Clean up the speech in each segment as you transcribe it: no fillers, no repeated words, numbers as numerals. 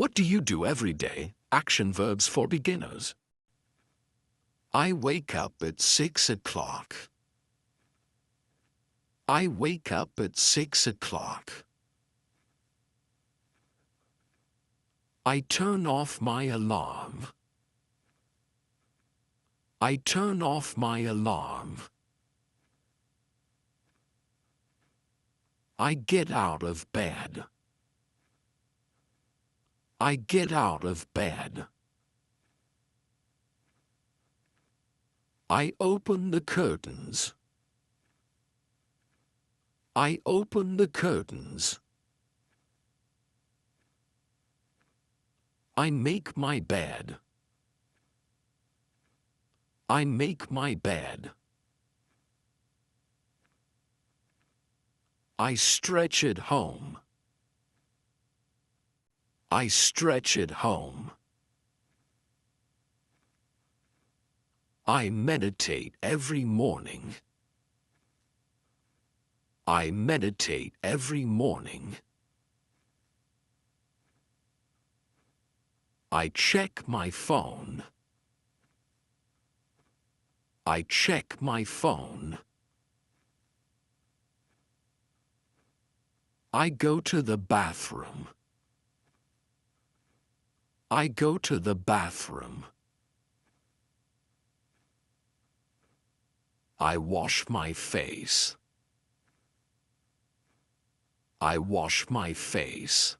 What do you do every day? Action verbs for beginners. I wake up at 6 o'clock. I wake up at 6 o'clock. I turn off my alarm. I turn off my alarm. I get out of bed. I get out of bed. I open the curtains. I open the curtains. I make my bed. I make my bed. I stretch at home. I stretch at home. I meditate every morning. I meditate every morning. I check my phone. I check my phone. I go to the bathroom. I go to the bathroom. I wash my face. I wash my face.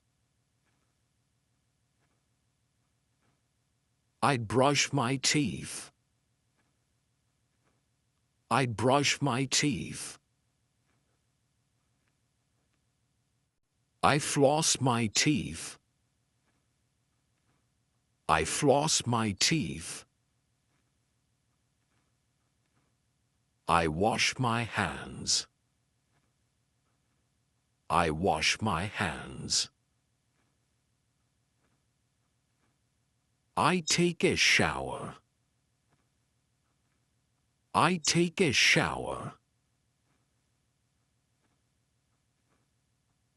I brush my teeth. I brush my teeth. I floss my teeth. I floss my teeth. I wash my hands. I wash my hands. I take a shower. I take a shower.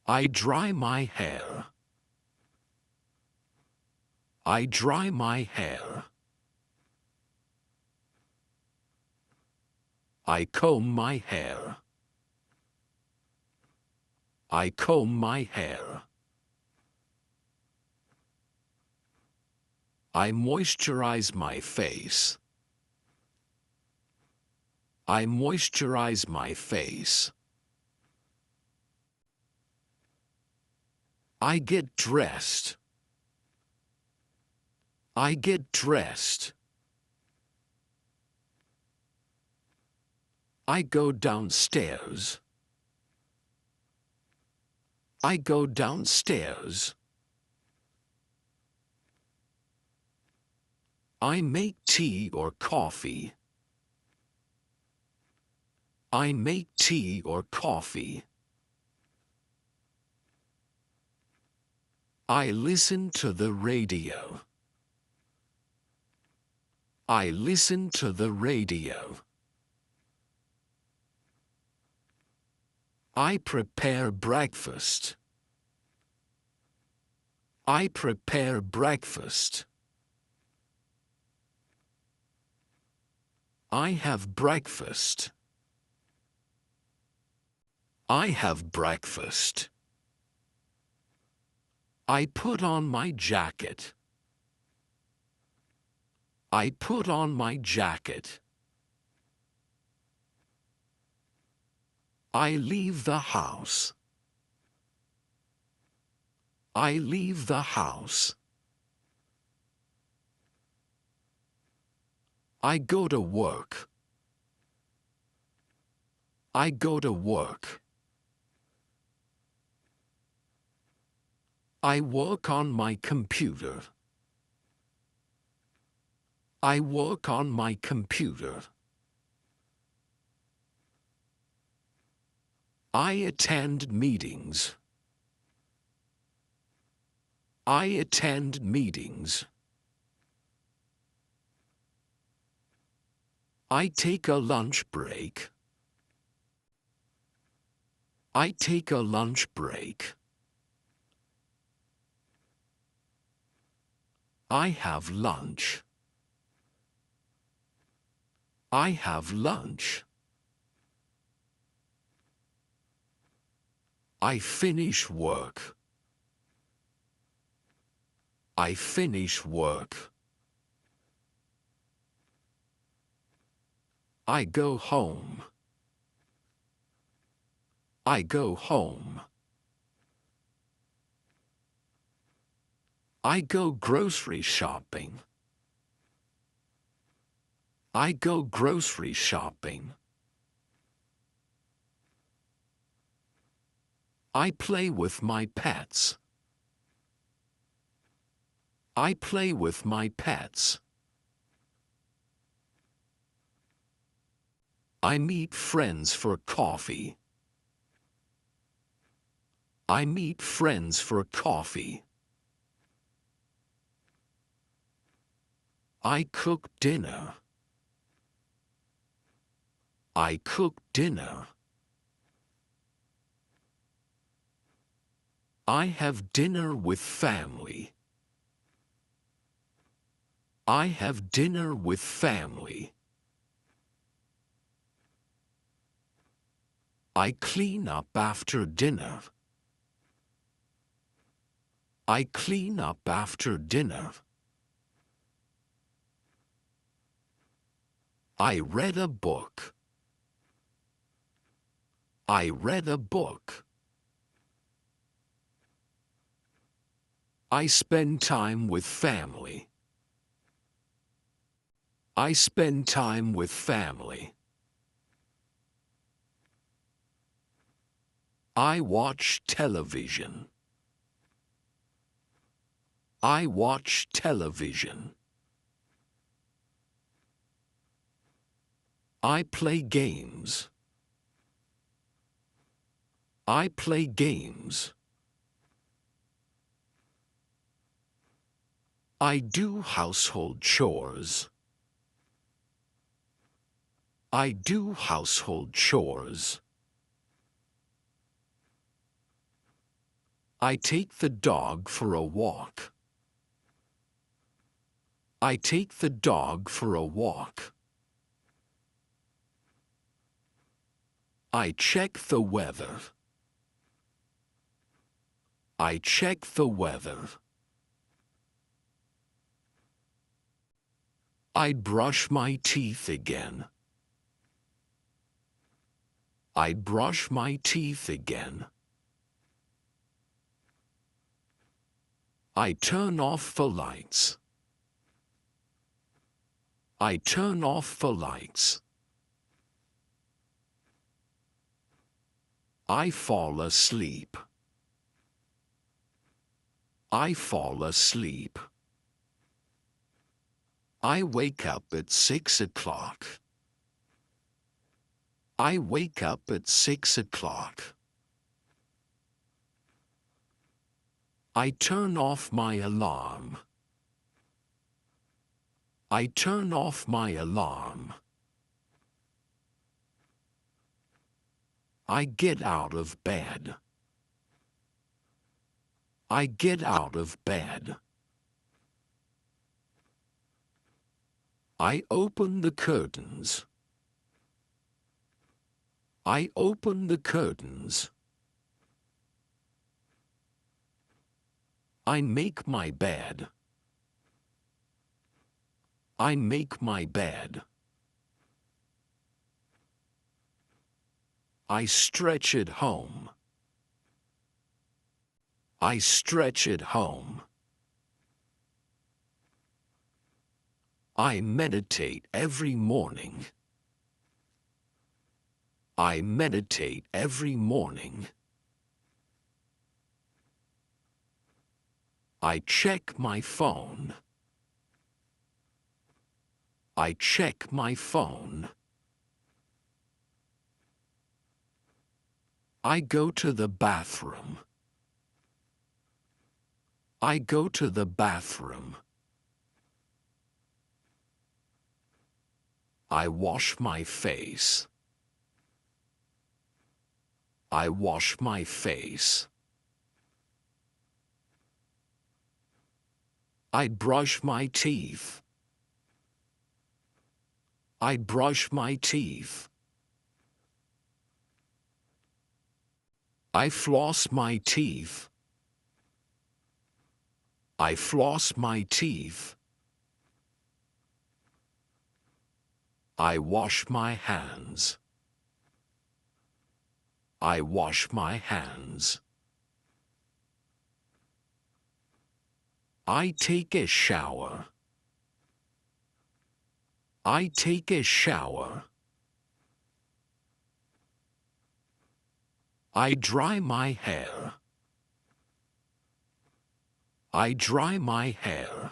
I dry my hair. I dry my hair. I comb my hair. I comb my hair. I moisturize my face. I moisturize my face. I get dressed. I get dressed. I go downstairs. I go downstairs. I make tea or coffee. I make tea or coffee. I listen to the radio. I listen to the radio. I prepare breakfast. I prepare breakfast. I have breakfast. I have breakfast. I put on my jacket. I put on my jacket. I leave the house. I leave the house. I go to work. I go to work. I work on my computer. I work on my computer. I attend meetings. I attend meetings. I take a lunch break. I take a lunch break. I have lunch. I have lunch. I finish work. I finish work. I go home. I go home. I go grocery shopping. I go grocery shopping. I play with my pets. I play with my pets. I meet friends for coffee. I meet friends for coffee. I cook dinner. I cook dinner. I have dinner with family. I have dinner with family. I clean up after dinner. I clean up after dinner. I read a book. I read a book. I spend time with family. I spend time with family. I watch television. I watch television. I play games. I play games. I do household chores. I do household chores. I take the dog for a walk. I take the dog for a walk. I check the weather. I check the weather. I brush my teeth again. I brush my teeth again. I turn off the lights. I turn off the lights. I fall asleep. I fall asleep. I wake up at 6 o'clock. I wake up at 6 o'clock. I turn off my alarm. I turn off my alarm. I get out of bed. I get out of bed. I open the curtains. I open the curtains. I make my bed. I make my bed. I stretch at home. I stretch at home. I meditate every morning. I meditate every morning. I check my phone. I check my phone. I go to the bathroom. I go to the bathroom. I wash my face. I wash my face. I brush my teeth. I brush my teeth. I floss my teeth. I floss my teeth. I wash my hands. I wash my hands. I take a shower. I take a shower. I dry my hair. I dry my hair.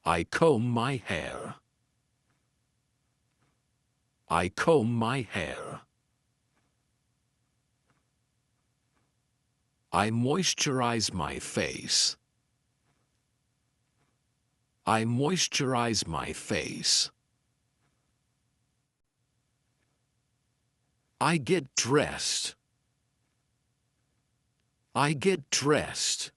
I comb my hair. I comb my hair. I moisturize my face. I moisturize my face. I get dressed. I get dressed.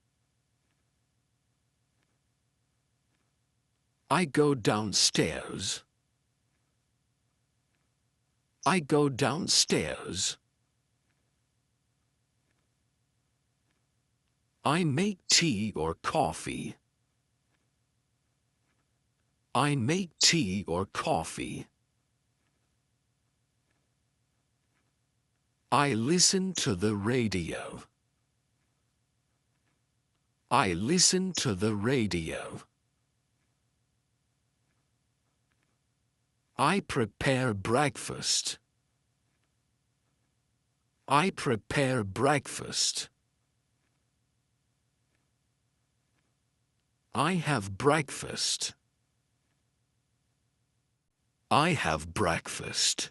I go downstairs. I go downstairs. I make tea or coffee. I make tea or coffee. I listen to the radio. I listen to the radio. I prepare breakfast. I prepare breakfast. I have breakfast. I have breakfast.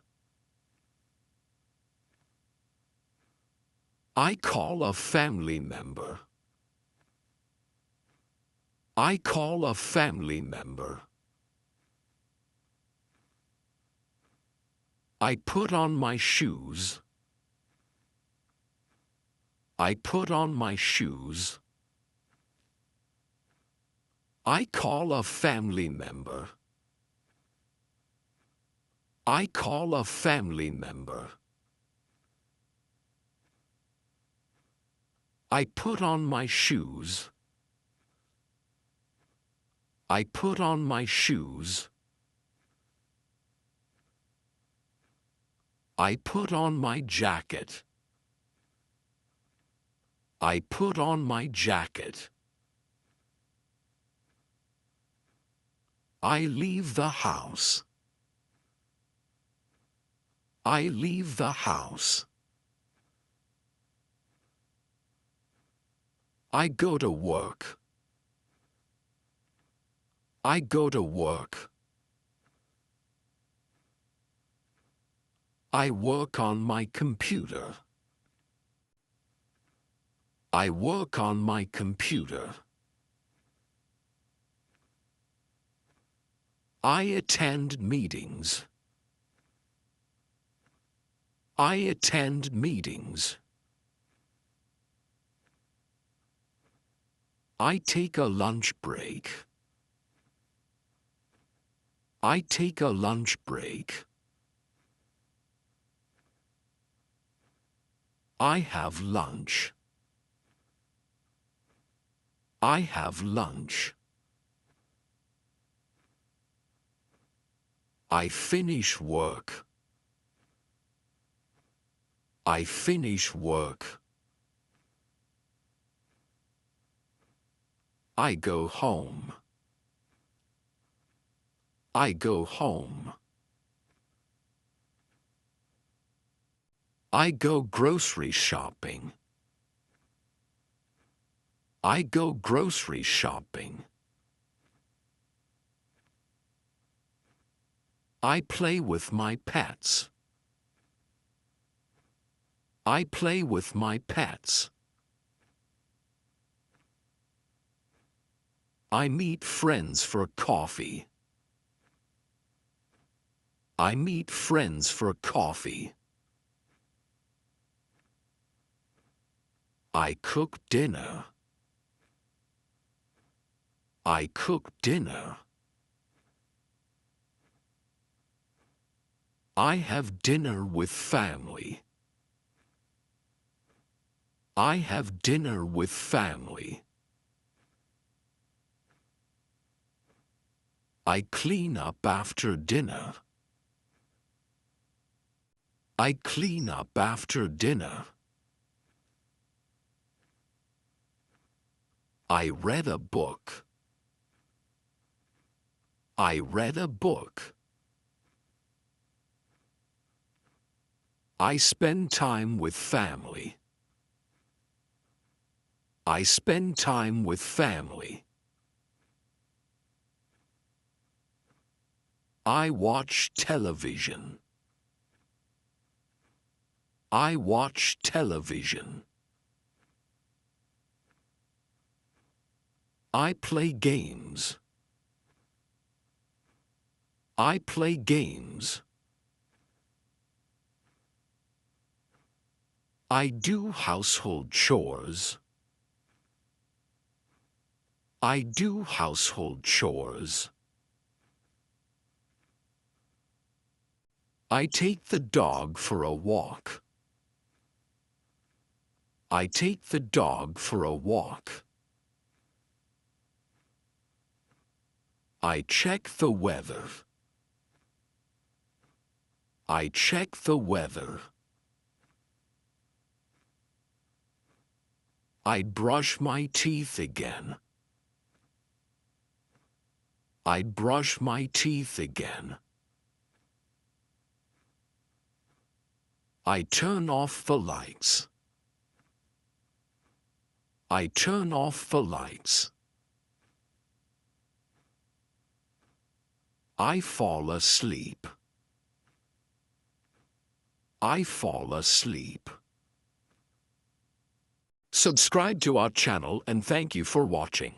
I call a family member. I call a family member. I put on my shoes. I put on my shoes. I call a family member. I call a family member. I put on my shoes. I put on my shoes. I put on my jacket. I put on my jacket. I leave the house. I leave the house. I go to work. I go to work. I work on my computer. I work on my computer. I attend meetings. I attend meetings. I take a lunch break. I take a lunch break. I have lunch. I have lunch. I finish work. I finish work. I go home. I go home. I go grocery shopping. I go grocery shopping. I play with my pets. I play with my pets. I meet friends for coffee. I meet friends for coffee. I cook dinner. I cook dinner. I have dinner with family. I have dinner with family. I clean up after dinner. I clean up after dinner. I read a book. I read a book. I spend time with family. I spend time with family. I watch television. I watch television. I play games. I play games. I do household chores. I do household chores. I take the dog for a walk. I take the dog for a walk. I check the weather. I check the weather. I'd brush my teeth again. I'd brush my teeth again. I turn off the lights. I turn off the lights. I fall asleep. I fall asleep. Subscribe to our channel and thank you for watching.